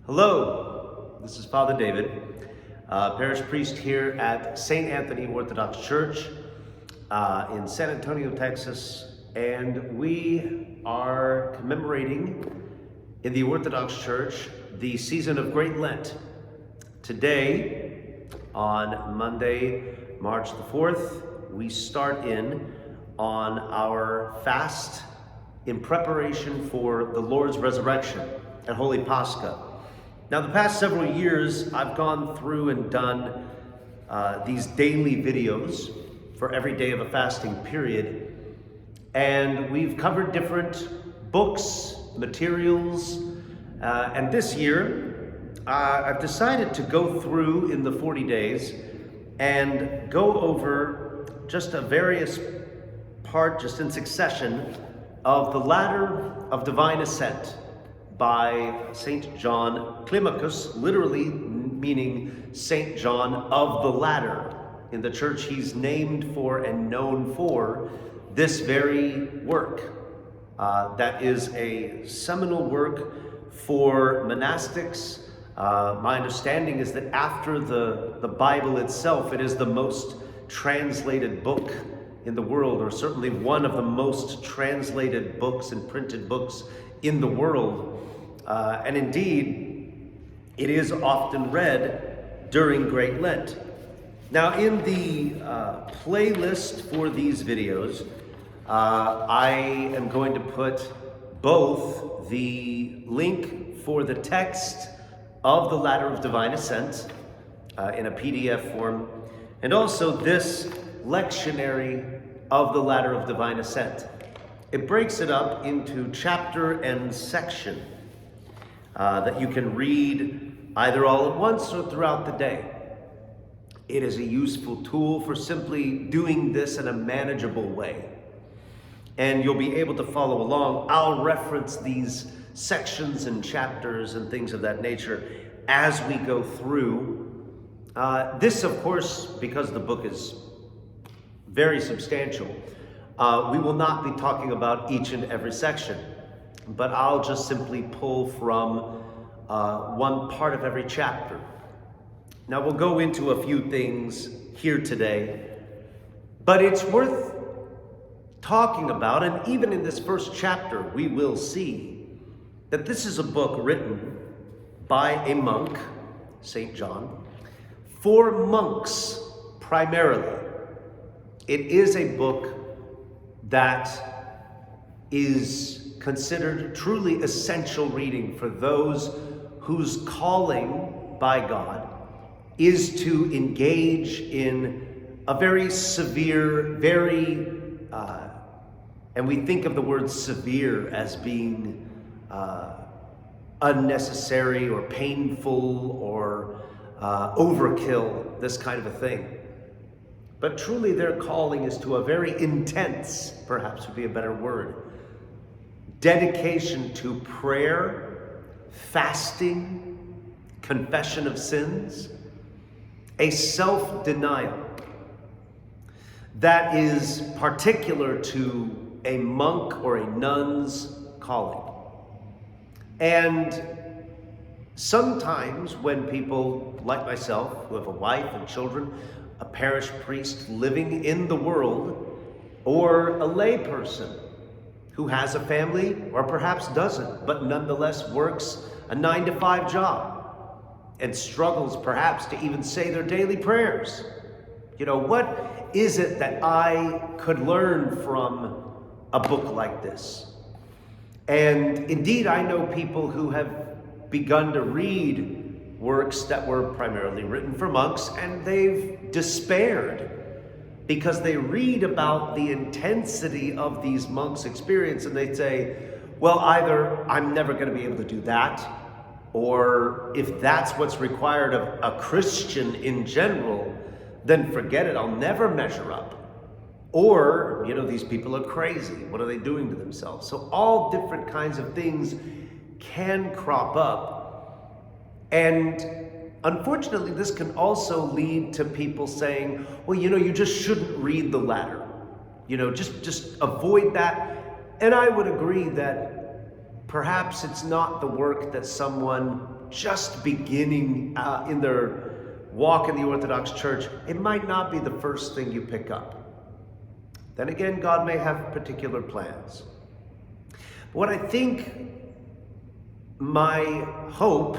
Hello, this is Father David, parish priest here at St. Anthony Orthodox Church in San Antonio, Texas, and we are commemorating in the Orthodox Church the season of Great Lent. Today, on Monday, March the 4th, we start in on our fast in preparation for the Lord's resurrection and Holy Pascha. Now, the past several years, I've gone through and done these daily videos for every day of a fasting period. And we've covered different books, materials. And this year, I've decided to go through in the 40 days and go over just a various part, just in succession, of the Ladder of Divine Ascent by St. John Climacus, literally meaning St. John of the Ladder. In the church, he's named for and known for this very work. That is a seminal work for monastics. My understanding is that after the Bible itself, it is the most translated book in the world, or certainly one of the most translated books and printed books in the world. And indeed, it is often read during Great Lent. Now, in the playlist for these videos, I am going to put both the link for the text of the Ladder of Divine Ascent in a PDF form, and also this lectionary of the Ladder of Divine Ascent. It breaks it up into chapter and section that you can read either all at once or throughout the day. It is a useful tool for simply doing this in a manageable way. And you'll be able to follow along. I'll reference these sections and chapters and things of that nature as we go through. This, of course, because the book is very substantial, we will not be talking about each and every section, but I'll just simply pull from one part of every chapter. Now, we'll go into a few things here today, but it's worth talking about, and even in this first chapter, we will see that this is a book written by a monk, St. John, for monks primarily. It is a book that is considered truly essential reading for those whose calling by God is to engage in a very severe, and we think of the word severe as being unnecessary or painful or overkill, this kind of a thing. But truly their calling is to a very intense, perhaps would be a better word, dedication to prayer, fasting, confession of sins, a self-denial that is particular to a monk or a nun's calling. And sometimes when people like myself, who have a wife and children, a parish priest living in the world, or a lay person who has a family or perhaps doesn't, but nonetheless works a 9-to-5 job and struggles perhaps to even say their daily prayers. You know, what is it that I could learn from a book like this? And indeed, I know people who have begun to read works that were primarily written for monks, and they've despaired because they read about the intensity of these monks' experience, and they say, well, either I'm never going to be able to do that, or if that's what's required of a Christian in general, then forget it, I'll never measure up. Or, you know, these people are crazy. What are they doing to themselves? So all different kinds of things can crop up. And unfortunately, this can also lead to people saying, well, you know, you just shouldn't read the Ladder. You know, just avoid that. And I would agree that Perhaps it's not the work that someone just beginning in their walk in the Orthodox Church, it might not be the first thing you pick up. Then again, God may have particular plans. What I think my hope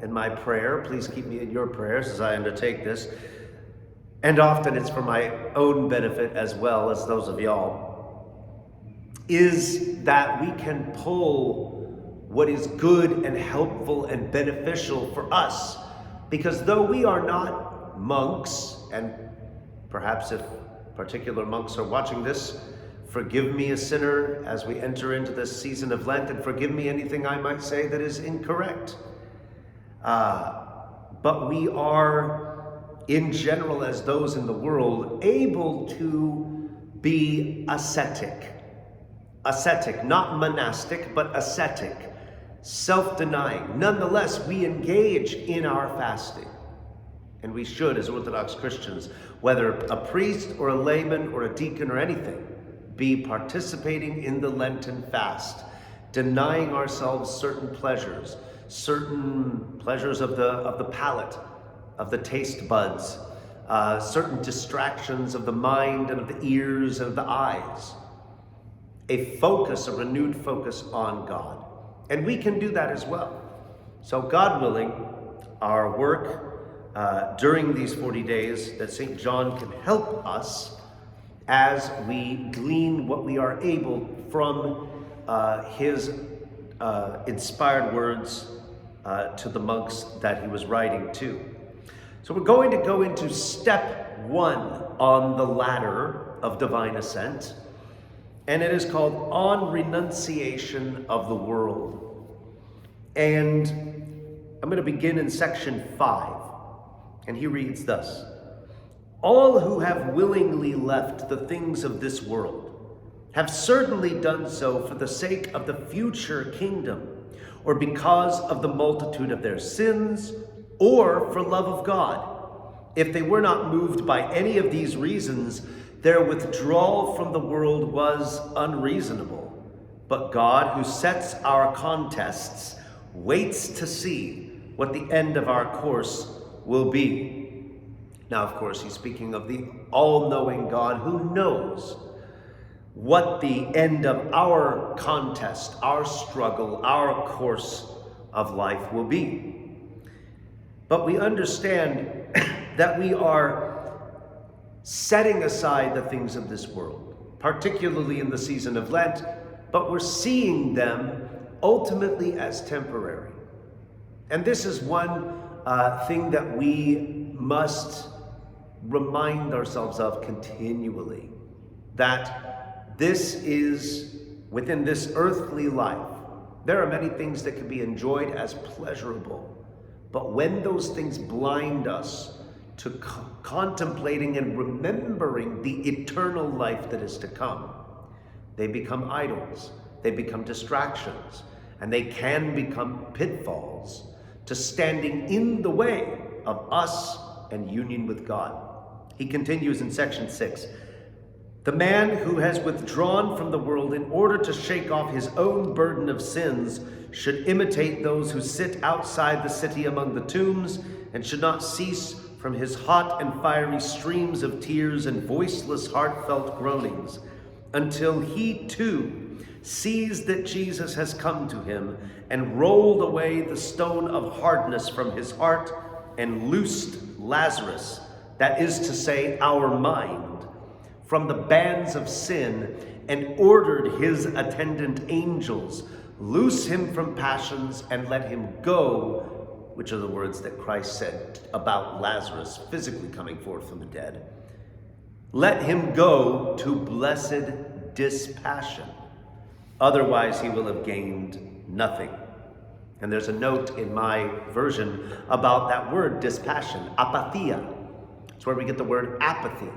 and my prayer, please keep me in your prayers as I undertake this, and often it's for my own benefit as well as those of y'all, is that we can pull what is good and helpful and beneficial for us. Because though we are not monks, and perhaps if particular monks are watching this, forgive me a sinner as we enter into this season of Lent, and forgive me anything I might say that is incorrect. But we are, in general, as those in the world, able to be ascetic. Ascetic, not monastic, but ascetic. Self-denying. Nonetheless, we engage in our fasting. And we should, as Orthodox Christians, whether a priest or a layman or a deacon or anything, be participating in the Lenten fast, denying ourselves certain pleasures of the palate, of the taste buds, certain distractions of the mind and of the ears and of the eyes. A renewed focus on God. And we can do that as well. So God willing, our work during these 40 days that St. John can help us as we glean what we are able from his inspired words to the monks that he was writing to. So we're going to go into step 1 on the ladder of divine ascent. And it is called On Renunciation of the World. And I'm going to begin in section 5. And he reads thus: All who have willingly left the things of this world have certainly done so for the sake of the future kingdom, or because of the multitude of their sins, or for love of God. If they were not moved by any of these reasons, their withdrawal from the world was unreasonable. But God, who sets our contests, waits to see what the end of our course will be. Now, of course, he's speaking of the all-knowing God who knows what the end of our contest, our struggle, our course of life will be. But we understand that we are setting aside the things of this world, particularly in the season of Lent, but we're seeing them ultimately as temporary. And this is one thing that we must remind ourselves of continually, that this is, within this earthly life, there are many things that can be enjoyed as pleasurable, but when those things blind us to contemplating and remembering the eternal life that is to come, they become idols, they become distractions, and they can become pitfalls to standing in the way of us and union with God. He continues in section 6. The man who has withdrawn from the world in order to shake off his own burden of sins should imitate those who sit outside the city among the tombs, and should not cease from his hot and fiery streams of tears and voiceless heartfelt groanings, until he too sees that Jesus has come to him and rolled away the stone of hardness from his heart and loosed Lazarus, that is to say, our mind, from the bands of sin, and ordered his attendant angels, loose him from passions and let him go, which are the words that Christ said about Lazarus physically coming forth from the dead. Let him go to blessed dispassion. Otherwise he will have gained nothing. And there's a note in my version about that word dispassion, apathia. It's where we get the word apathy.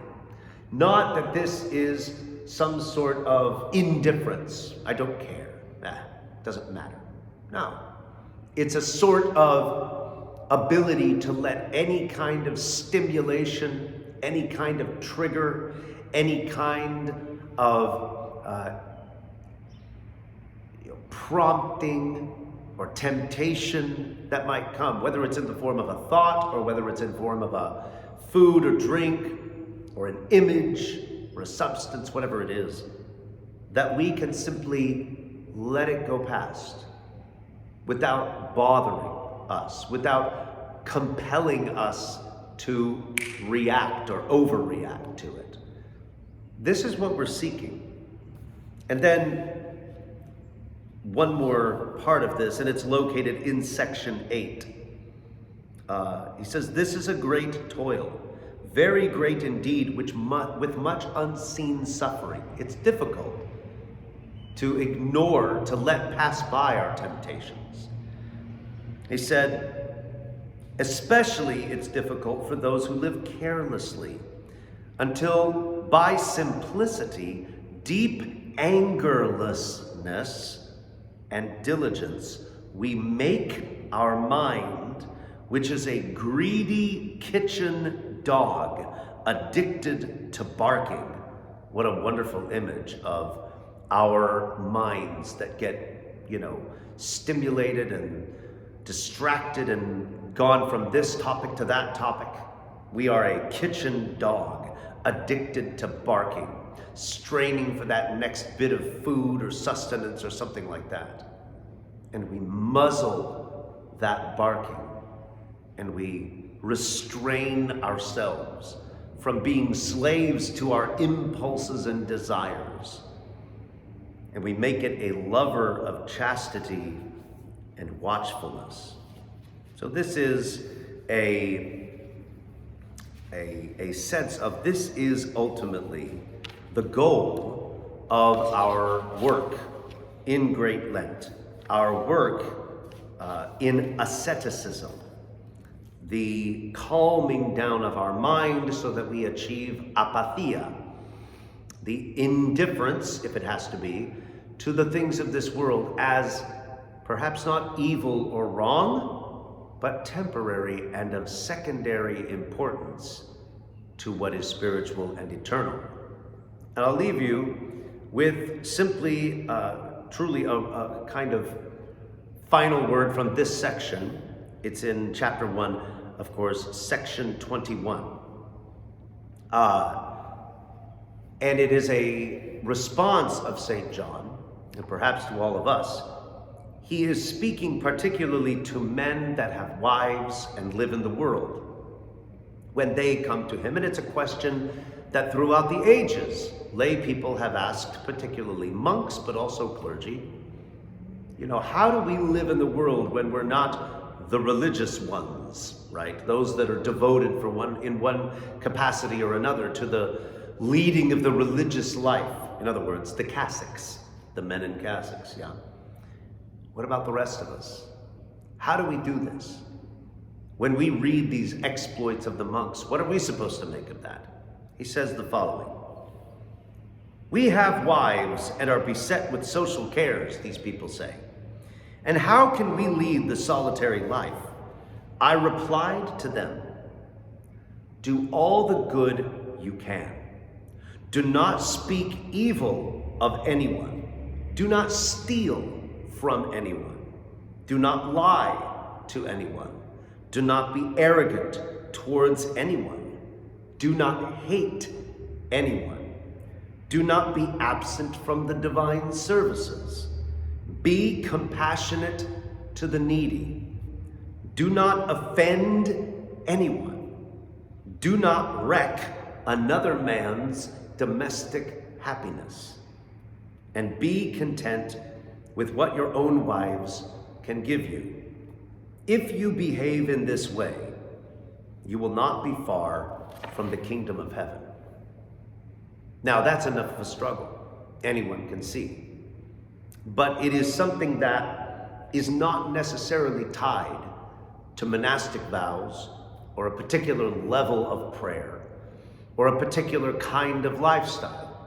Not that this is some sort of indifference. I don't care. Doesn't matter. No. It's a sort of ability to let any kind of stimulation, any kind of trigger, any kind of prompting or temptation that might come, whether it's in the form of a thought or whether it's in form of a food or drink or an image or a substance, whatever it is, that we can simply let it go past without bothering us, without compelling us to react or overreact to it. This is what we're seeking. And then one more part of this, and it's located in section 8. He says, "This is a great toil, very great indeed, with much unseen suffering." It's difficult to ignore, to let pass by our temptations. He said, especially it's difficult for those who live carelessly, until by simplicity, deep angerlessness, and diligence, we make our mind, which is a greedy kitchen dog, addicted to barking. What a wonderful image of our minds that get, stimulated and distracted and gone from this topic to that topic. We are a kitchen dog, addicted to barking, straining for that next bit of food or sustenance or something like that. And we muzzle that barking, and we restrain ourselves from being slaves to our impulses and desires. And we make it a lover of chastity and watchfulness. So this is a sense of, this is ultimately the goal of our work in Great Lent, our work in asceticism, the calming down of our mind so that we achieve apathia, the indifference, if it has to be, to the things of this world as perhaps not evil or wrong, but temporary and of secondary importance to what is spiritual and eternal. And I'll leave you with simply, truly a kind of final word from this section. It's in chapter 1, of course, section 21. And it is a response of St. John, and perhaps to all of us. He is speaking particularly to men that have wives and live in the world when they come to him. And it's a question that throughout the ages, lay people have asked, particularly monks, but also clergy. How do we live in the world when we're not the religious ones, right? Those that are devoted in one capacity or another to the leading of the religious life. In other words, the cassocks, the men in cassocks, yeah? What about the rest of us? How do we do this? When we read these exploits of the monks, what are we supposed to make of that? He says the following: "We have wives and are beset with social cares," these people say. "And how can we lead the solitary life?" I replied to them, "Do all the good you can. Do not speak evil of anyone. Do not steal from anyone. Do not lie to anyone. Do not be arrogant towards anyone. Do not hate anyone. Do not be absent from the divine services. Be compassionate to the needy. Do not offend anyone. Do not wreck another man's domestic happiness. And be content with what your own wives can give you. If you behave in this way, you will not be far from the kingdom of heaven." Now, that's enough of a struggle. Anyone can see. But it is something that is not necessarily tied to monastic vows or a particular level of prayer or a particular kind of lifestyle.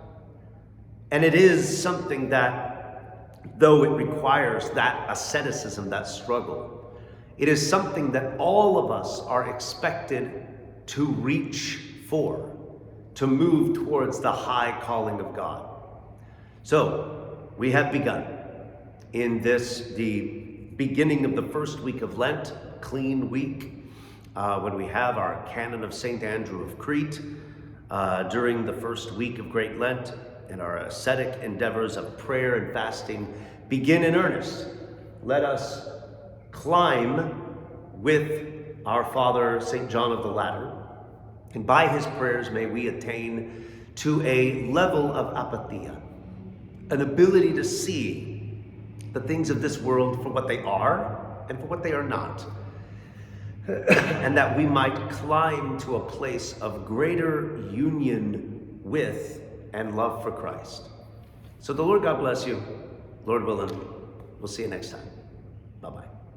And it is something that, though it requires that asceticism, that struggle, it is something that all of us are expected to reach for, to move towards the high calling of God. So, we have begun. in this, the beginning of the first week of Lent, clean week, when we have our canon of St. Andrew of Crete, during the first week of Great Lent, and our ascetic endeavors of prayer and fasting begin in earnest. Let us climb with our Father, St. John of the Ladder, and by his prayers may we attain to a level of apatheia, an ability to see the things of this world for what they are and for what they are not, and that we might climb to a place of greater union with and love for Christ. So the Lord God bless you. Lord willing, we'll see you next time.